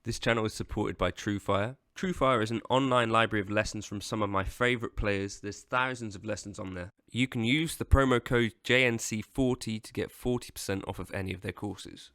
This channel is supported by TrueFire. TrueFire is an online library of lessons from some of my favourite players. There's thousands of lessons on there. You can use the promo code JNC40 to get 40% off of any of their courses.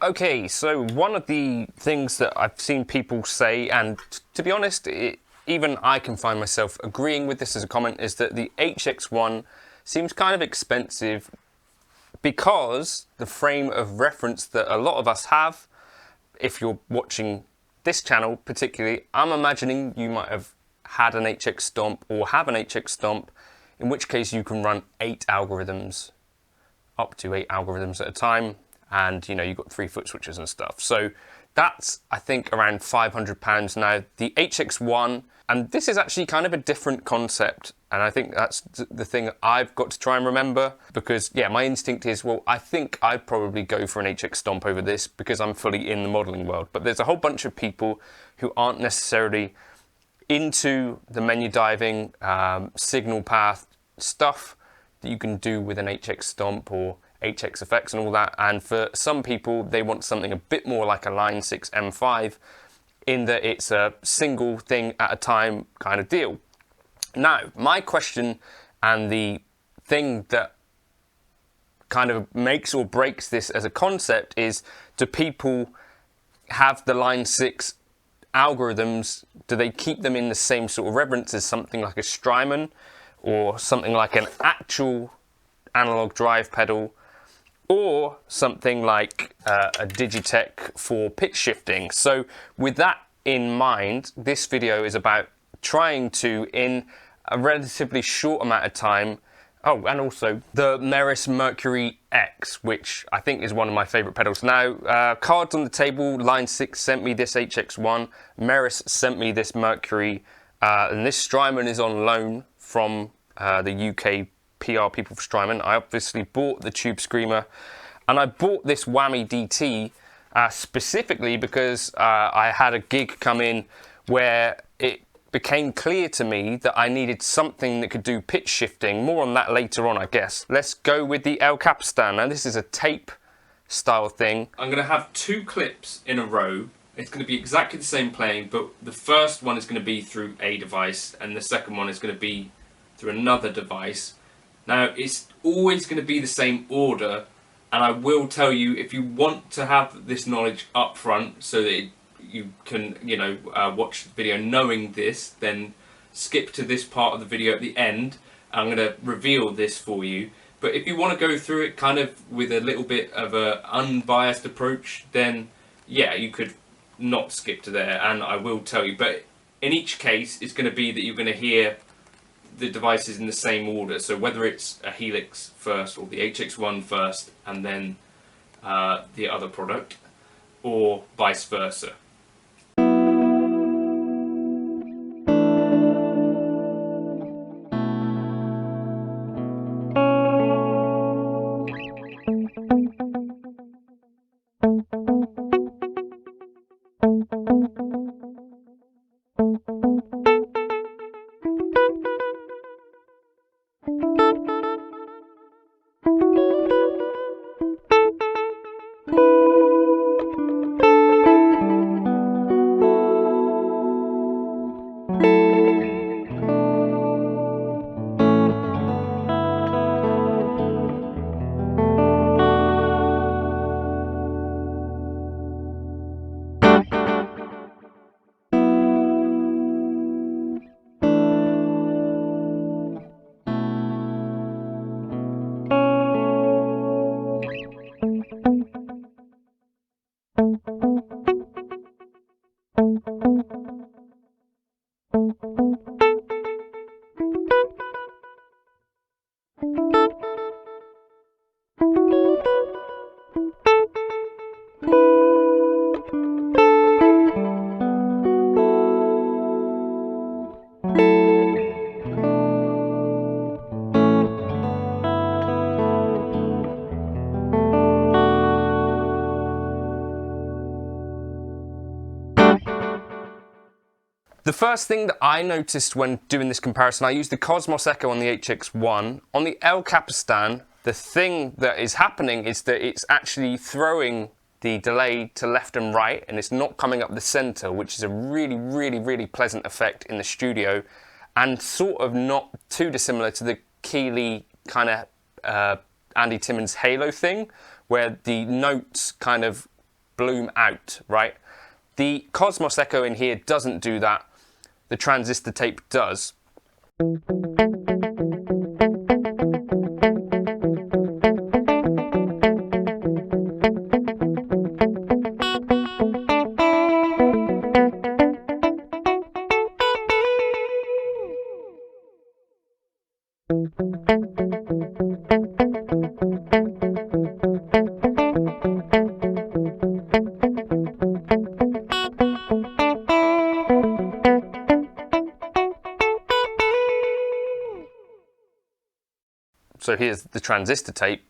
Okay, so one of the things that I've seen people say, and to be honest, even I can find myself agreeing with this as a comment, is that the HX1 seems kind of expensive because the frame of reference that a lot of us have, if you're watching this channel particularly, I'm imagining you might have had an HX Stomp or have an HX Stomp, in which case you can run 8 algorithms, up to 8 algorithms at a time. And you know, you've got 3 foot switches and stuff. So that's, I think, around £500 now. The HX1, and this is actually kind of a different concept. And I think that's the thing I've got to try and remember, because yeah, my instinct is, well, I think I'd probably go for an HX Stomp over this because I'm fully in the modeling world. But there's a whole bunch of people who aren't necessarily into the menu diving, signal path stuff that you can do with an HX Stomp or HX effects and all that, and for some people they want something a bit more like a Line 6 M5 in that it's a single thing at a time kind of deal. Now, my question, and the thing that kind of makes or breaks this as a concept, is, do people have the Line 6 algorithms, do they keep them in the same sort of reverence as something like a Strymon or something like an actual analog drive pedal, or something like a Digitech for pitch shifting? So with that in mind, this video is about trying to, in a relatively short amount of time, oh, and also the Meris Mercury X, which I think is one of my favourite pedals. Now, cards on the table, Line 6 sent me this HX1, Meris sent me this Mercury, and this Strymon is on loan from the UK PR people for Strymon. I obviously bought the Tubescreamer, and I bought this Whammy DT specifically because I had a gig come in where it became clear to me that I needed something that could do pitch shifting. More on that later on, I guess. Let's go with the El Capistan. Now, this is a tape style thing. I'm going to have 2 clips in a row. It's going to be exactly the same playing, but the first one is going to be through a device, and the second one is going to be through another device. Now, it's always going to be the same order, and I will tell you, if you want to have this knowledge up front so that it you can, you know, watch the video knowing this, then skip to this part of the video at the end. I'm going to reveal this for you. But if you want to go through it kind of with a little bit of a unbiased approach, then yeah, you could not skip to there, and I will tell you. But in each case, it's going to be that you're going to hear the devices in the same order. So whether it's a Helix first, or the HX1 first, and then the other product, or vice versa. The first thing that I noticed when doing this comparison, I used the Cosmos Echo on the HX1. On the El Capistan, the thing that is happening is that it's actually throwing the delay to left and right, and it's not coming up the center, which is a really pleasant effect in the studio, and sort of not too dissimilar to the Keeley kind of Andy Timmons Halo thing, where the notes kind of bloom out, right? The Cosmos Echo in here doesn't do that. The transistor tape does. So here's the transistor tape.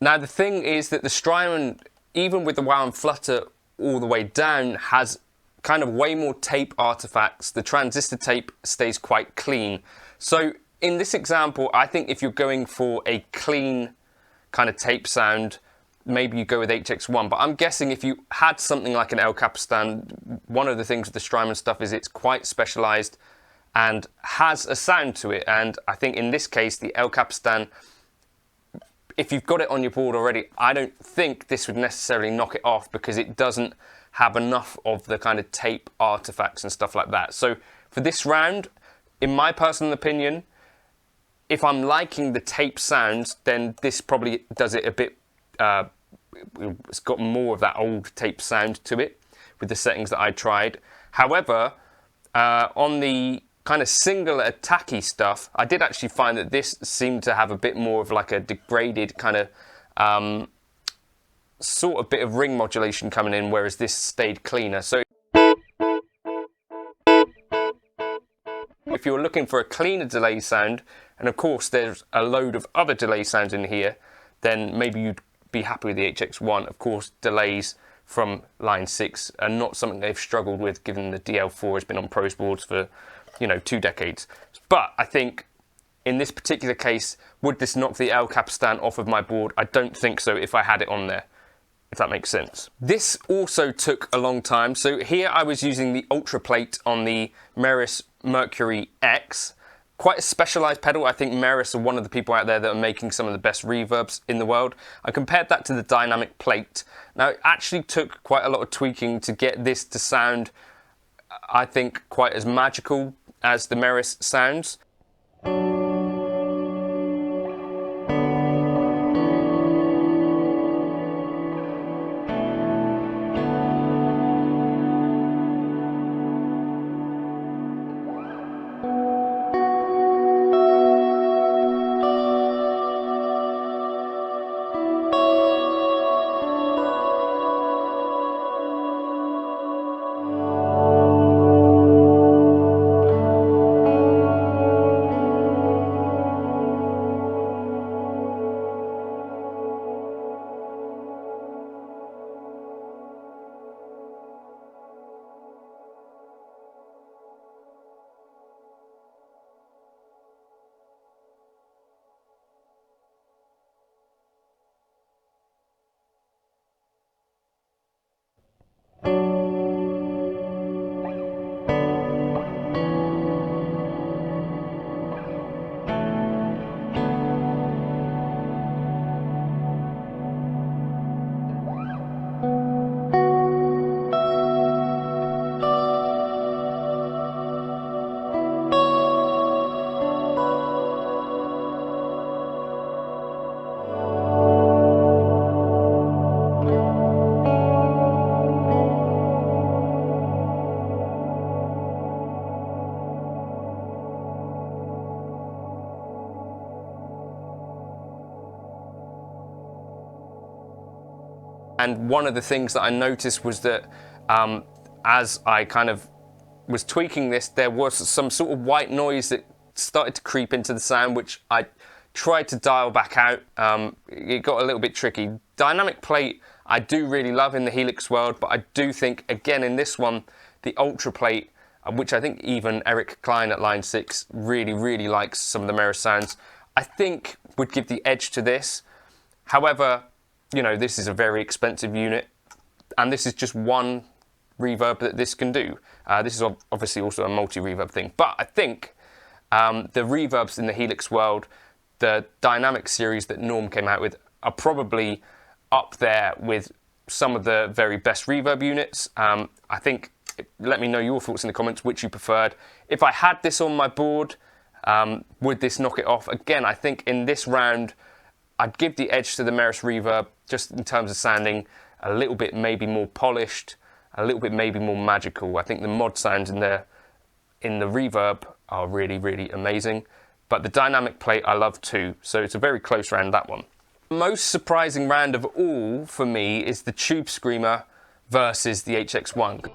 Now the thing is that the Strymon, even with the wow and flutter all the way down, has kind of way more tape artifacts. The transistor tape stays quite clean. So in this example, I think if you're going for a clean kind of tape sound, maybe you go with HX1. But I'm guessing if you had something like an El Capistan, one of the things with the Strymon stuff is it's quite specialized and has a sound to it. And I think in this case, the El Capistan, if you've got it on your board already, I don't think this would necessarily knock it off, because it doesn't have enough of the kind of tape artifacts and stuff like that. So for this round, in my personal opinion, if I'm liking the tape sounds, then this probably does it a bit, it's got more of that old tape sound to it with the settings that I tried. However, on the kind of single attacky stuff, I did actually find that this seemed to have a bit more of like a degraded kind of sort of bit of ring modulation coming in, whereas this stayed cleaner. So if you're looking for a cleaner delay sound, and of course there's a load of other delay sounds in here, then maybe you'd be happy with the HX1. Of course, delays from line 6 and not something they've struggled with, given the DL4 has been on Pros boards for, you know, 2 decades. But I think in this particular case, would this knock the El Capistan off of my board? I don't think so if I had it on there, if that makes sense. This also took a long time. So here I was using the Ultra Plate on the Meris Mercury X. Quite a specialized pedal. I think Meris are one of the people out there that are making some of the best reverbs in the world. I compared that to the Dynamic Plate. Now, it actually took quite a lot of tweaking to get this to sound, I think, quite as magical as the Meris sounds. And one of the things that I noticed was that as I kind of was tweaking this, there was some sort of white noise that started to creep into the sound, which I tried to dial back out. It got a little bit tricky. Dynamic Plate I do really love in the Helix world, but I do think, again, in this one, the Ultra Plate, which I think even Eric Klein at Line 6 really likes some of the Meris sounds, I think would give the edge to this. However, you know, this is a very expensive unit, and this is just one reverb that this can do. This is obviously also a multi-reverb thing, but I think the reverbs in the Helix world, the Dynamic series that Norm came out with, are probably up there with some of the very best reverb units. I think, let me know your thoughts in the comments, which you preferred. If I had this on my board, would this knock it off? Again, I think in this round, I'd give the edge to the Meris Reverb, just in terms of sounding a little bit maybe more polished, a little bit maybe more magical. I think the mod sounds in the reverb are really amazing. But the Dynamic Plate I love too, so it's a very close round, that one. The most surprising round of all for me is the Tubescreamer versus the HX1.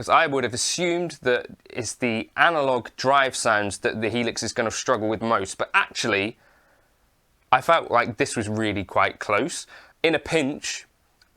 I would have assumed that it's the analog drive sounds that the Helix is going to struggle with most, but actually I felt like this was really quite close. In a pinch,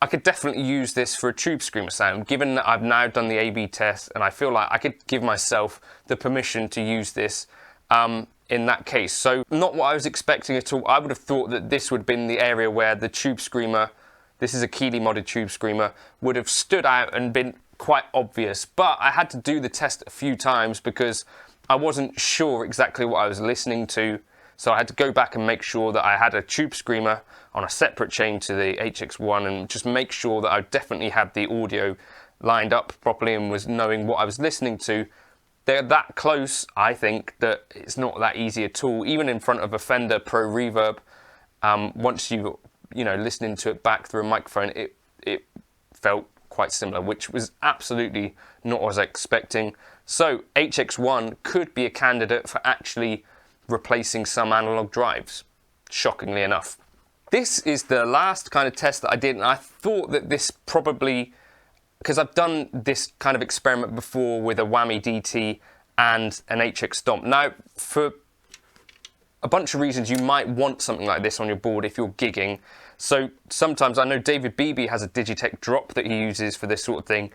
I could definitely use this for a Tubescreamer sound, given that I've now done the A/B test, and I feel like I could give myself the permission to use this in that case. So not what I was expecting at all. I would have thought that this would have been the area where the Tubescreamer, this is a Keeley Modded Tubescreamer, would have stood out and been quite obvious. But I had to do the test a few times because I wasn't sure exactly what I was listening to. So I had to go back and make sure that I had a Tubescreamer on a separate chain to the HX1 and just make sure that I definitely had the audio lined up properly and was knowing what I was listening to. They're that close, I think, that it's not that easy at all. Even in front of a Fender Pro Reverb, once you listening to it back through a microphone, it felt quite similar, which was absolutely not what I was expecting. So HX1 could be a candidate for actually replacing some analog drives, shockingly enough. This is the last kind of test that I did, and I thought that this probably, because I've done this kind of experiment before with a Whammy DT and an HX Stomp. Now, for a bunch of reasons, you might want something like this on your board if you're gigging. So sometimes, I know David Beebe has a Digitech drop that he uses for this sort of thing.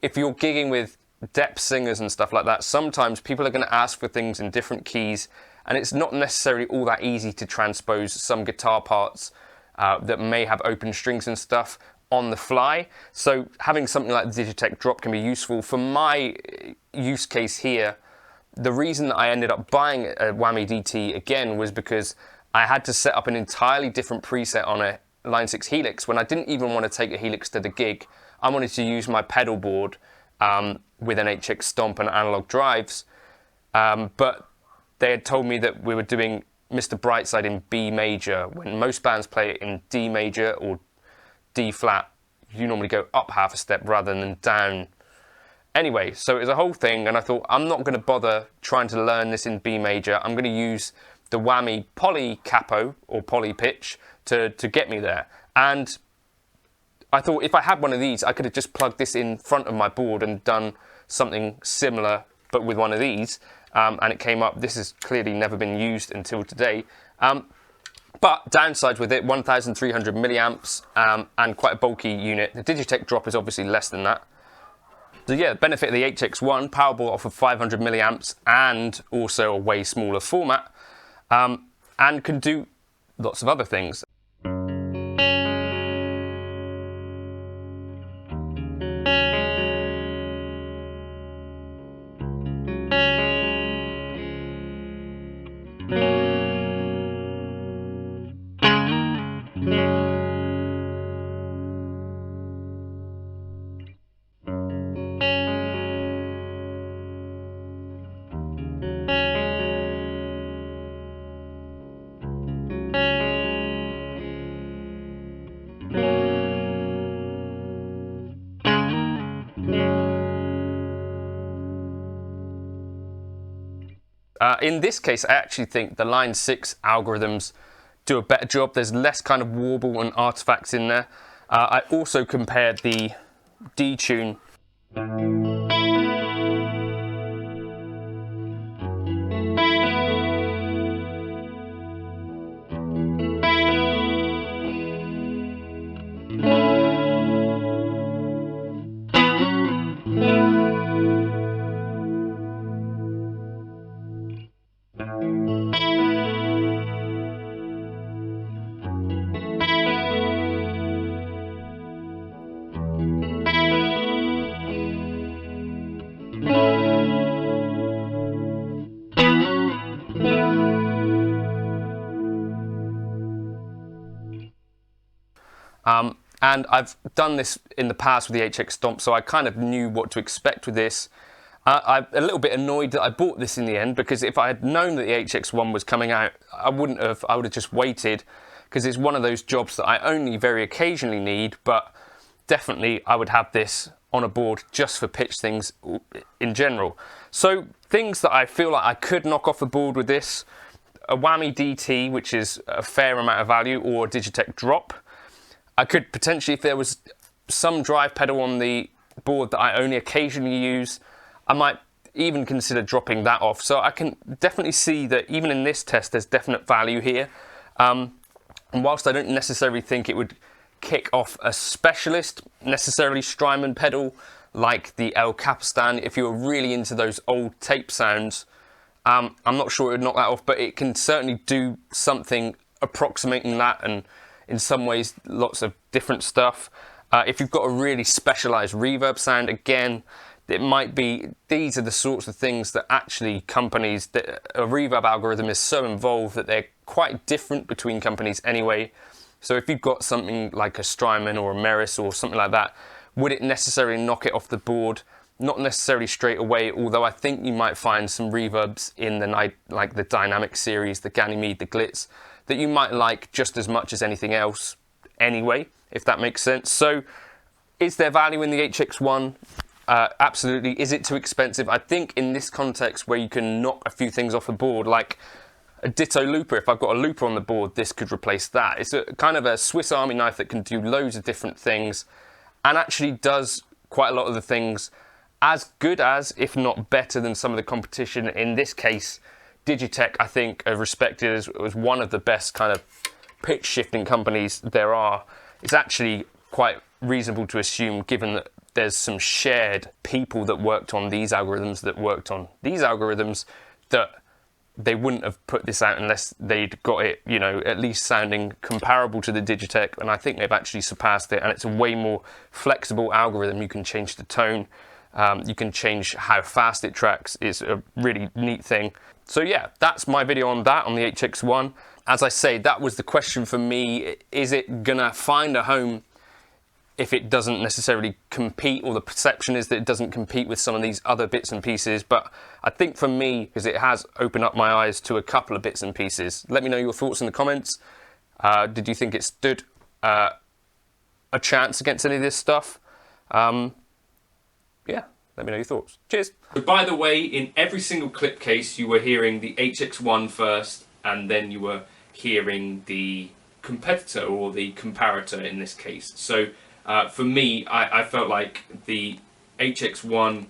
If you're gigging with depth singers and stuff like that, sometimes people are going to ask for things in different keys, and it's not necessarily all that easy to transpose some guitar parts that may have open strings and stuff on the fly. So having something like the Digitech drop can be useful. For my use case here, the reason that I ended up buying a Whammy DT again was because I had to set up an entirely different preset on a Line 6 Helix when I didn't even want to take a Helix to the gig. I wanted to use my pedal board with an HX Stomp and analog drives, but they had told me that we were doing Mr. Brightside in B major, when most bands play it in D major or D flat. You normally go up half a step rather than down. Anyway, so it was a whole thing, and I thought, I'm not going to bother trying to learn this in B major. I'm going to use the Whammy poly capo or poly pitch to get me there. And I thought if I had one of these, I could have just plugged this in front of my board and done something similar, but with one of these. And it came up. This has clearly never been used until today. But downsides with it, 1,300 milliamps and quite a bulky unit. The Digitech drop is obviously less than that. So yeah, the benefit of the HX1, powerful off of 500 milliamps and also a way smaller format, and can do lots of other things. In this case, I actually think the Line 6 algorithms do a better job. There's less kind of warble and artifacts in there. I also compared the D-Tune . And I've done this in the past with the HX Stomp, so I kind of knew what to expect with this. I'm a little bit annoyed that I bought this in the end, because if I had known that the HX1 was coming out, I would have just waited, because it's one of those jobs that I only very occasionally need, but definitely I would have this on a board just for pitch things in general. So things that I feel like I could knock off the board with this: a Whammy DT, which is a fair amount of value, or a Digitech drop. I could potentially, if there was some drive pedal on the board that I only occasionally use, I might even consider dropping that off. So I can definitely see that even in this test, there's definite value here. And whilst I don't necessarily think it would kick off a specialist, necessarily Strymon pedal, like the El Capistan. If you're really into those old tape sounds, I'm not sure it would knock that off, but it can certainly do something approximating that, and in some ways lots of different stuff. If you've got a really specialized reverb sound, again, it might be, these are the sorts of things that actually companies, that a reverb algorithm is so involved that they're quite different between companies anyway. So if you've got something like a Strymon or a Meris or something like that, would it necessarily knock it off the board? Not necessarily straight away, although I think you might find some reverbs in the like the Dynamic series, the Ganymede, the Glitz, that you might like just as much as anything else anyway, if that makes sense. So is there value in the HX1? Absolutely. Is it too expensive? I think in this context where you can knock a few things off the board, like a ditto looper, if I've got a looper on the board, this could replace that. It's a kind of a Swiss Army knife that can do loads of different things and actually does quite a lot of the things as good as, if not better than, some of the competition. In this case, Digitech, I think, are respected as one of the best kind of pitch shifting companies there are. It's actually quite reasonable to assume, given that there's some shared people that worked on these algorithms that they wouldn't have put this out unless they'd got it, you know, at least sounding comparable to the Digitech, and I think they've actually surpassed it, and it's a way more flexible algorithm. You can change the tone, you can change how fast it tracks. It's a really neat thing. So yeah, that's my video on that, on the HX1. As I say, that was the question for me. Is it gonna find a home if it doesn't necessarily compete, or the perception is that it doesn't compete with some of these other bits and pieces? But I think for me, because it has opened up my eyes to a couple of bits and pieces. Let me know your thoughts in the comments. Did you think it stood a chance against any of this stuff? Yeah, let me know your thoughts. Cheers. So by the way, in every single clip case, you were hearing the HX1 first, and then you were hearing the competitor, or the comparator in this case. So for me, I felt like the HX1,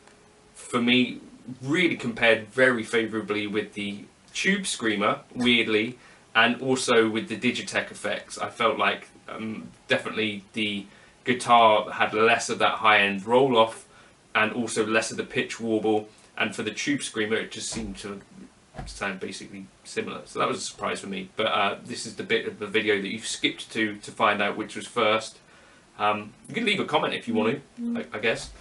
for me, really compared very favourably with the Tubescreamer, weirdly, and also with the Digitech effects. I felt like definitely the guitar had less of that high-end roll-off, and also less of the pitch warble, and for the Tubescreamer it just seemed to sound basically similar. So that was a surprise for me. But this is the bit of the video that you've skipped to find out which was first. You can leave a comment if you want to, I guess.